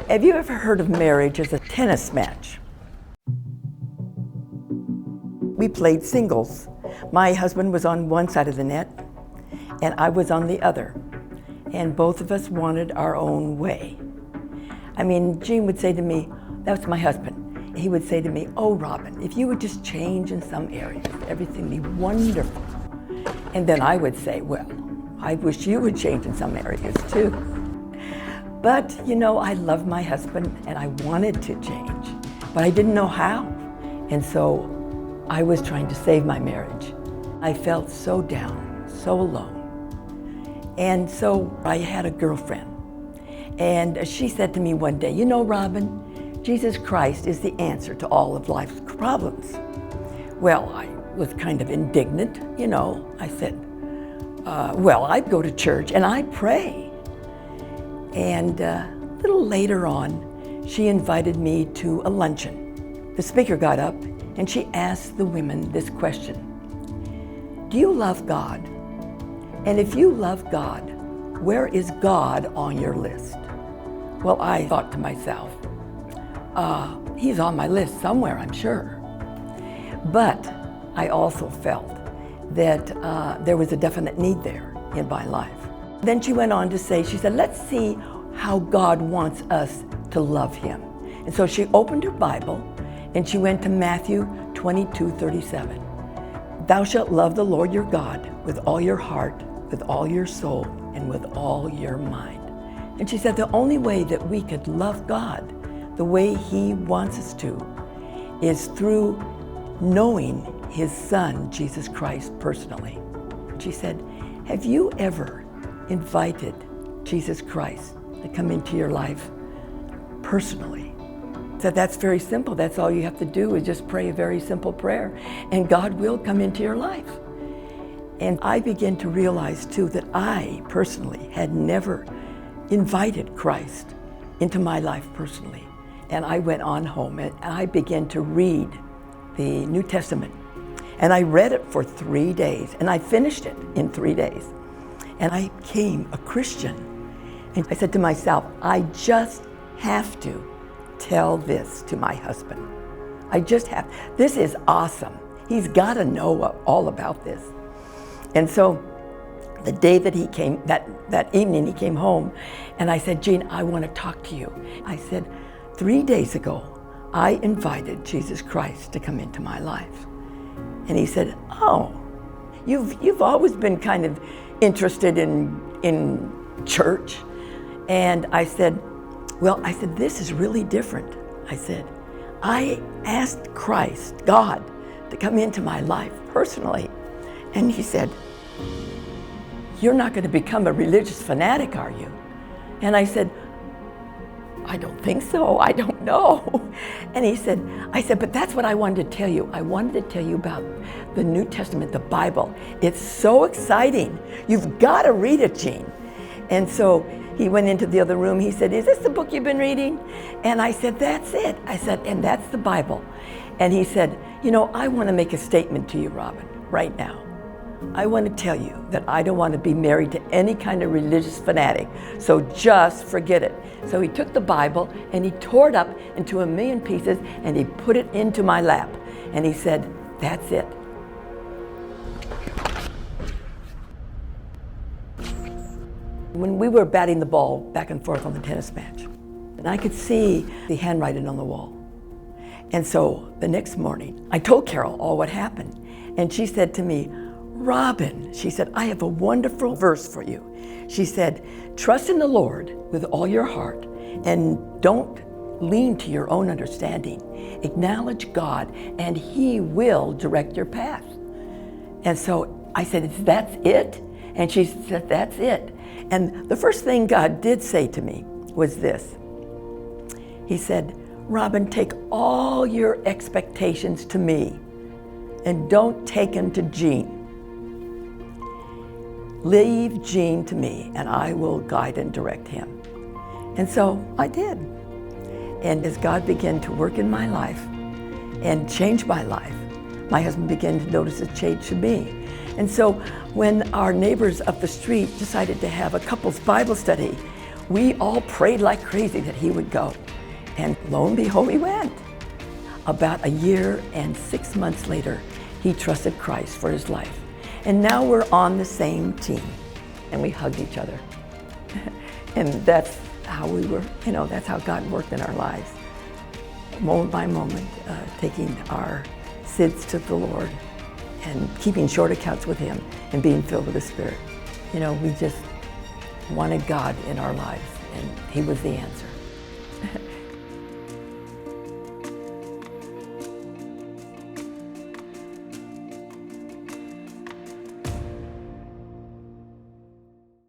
Have you ever heard of marriage as a tennis match? We played singles. My husband was on one side of the net, and I was on the other. And both of us wanted our own way. I mean, Gene would say to me, that's my husband. He would say to me, oh, Robin, if you would just change in some areas, everything would be wonderful. And then I would say, well, I wish you would change in some areas too. But, you know, I love my husband and I wanted to change, but I didn't know how. And so I was trying to save my marriage. I felt so down, so alone. And so I had a girlfriend, and she said to me one day, you know, Robin, Jesus Christ is the answer to all of life's problems. Well, I was kind of indignant, you know. I said, well, I go to church and I pray. And a little later on, she invited me to a luncheon. The speaker got up and she asked the women this question: do you love God? And if you love God, where is God on your list? Well, I thought to myself, he's on my list somewhere, I'm sure. But I also felt that there was a definite need there in my life. Then she went on to say, she said, let's see how God wants us to love him. And so she opened her Bible and she went to Matthew 22:37. Thou shalt love the Lord your God with all your heart, with all your soul, and with all your mind. And she said the only way that we could love God the way he wants us to is through knowing his son, Jesus Christ, personally. She said, have you ever invited Jesus Christ to come into your life personally? So that's very simple. That's all you have to do is just pray a very simple prayer and God will come into your life. And I began to realize too that I personally had never invited Christ into my life personally. And I went on home and I began to read the New Testament. And I read it for 3 days and I finished it in 3 days. And I became a Christian. And I said to myself, I just have to tell this to my husband. I just have. This is awesome. He's got to know all about this. And so the day that he came, that evening he came home, and I said, Gene, I want to talk to you. I said, 3 days ago, I invited Jesus Christ to come into my life. And he said, oh, you've always been kind of interested in church. And I said, well, this is really different. I said, I asked Christ, God, to come into my life personally. And he said, you're not going to become a religious fanatic, are you? And I said, I don't think so. I don't know. And he said, I said, but that's what I wanted to tell you. I wanted to tell you about the New Testament, the Bible. It's so exciting. You've got to read it, Gene. And so he went into the other room. He said, is this the book you've been reading? And I said, that's it. I said, and that's the Bible. And he said, you know, I want to make a statement to you, Robin, right now. I want to tell you that I don't want to be married to any kind of religious fanatic, so just forget it. So he took the Bible and he tore it up into a million pieces and he put it into my lap. And he said, that's it. When we were batting the ball back and forth on the tennis match, and I could see the handwriting on the wall. And so the next morning, I told Carol all what happened. And she said to me, Robin, she said, I have a wonderful verse for you. She said, trust in the Lord with all your heart and don't lean to your own understanding. Acknowledge God and he will direct your path. And so I said, that's it? And she said, that's it. And the first thing God did say to me was this. He said, Robin, take all your expectations to me and don't take them to Gene. Leave Gene to me and I will guide and direct him. And so I did. And as God began to work in my life and change my life, my husband began to notice a change to me. And so when our neighbors up the street decided to have a couples Bible study, We all prayed like crazy that he would go. And lo and behold, he went. About a year and 6 months later, he trusted Christ for his life. And now we're on the same team. And we hugged each other. And that's how we were, that's how God worked in our lives. Moment by moment, taking our sins to the Lord and keeping short accounts with him and being filled with the Spirit. We just wanted God in our lives, and he was the answer.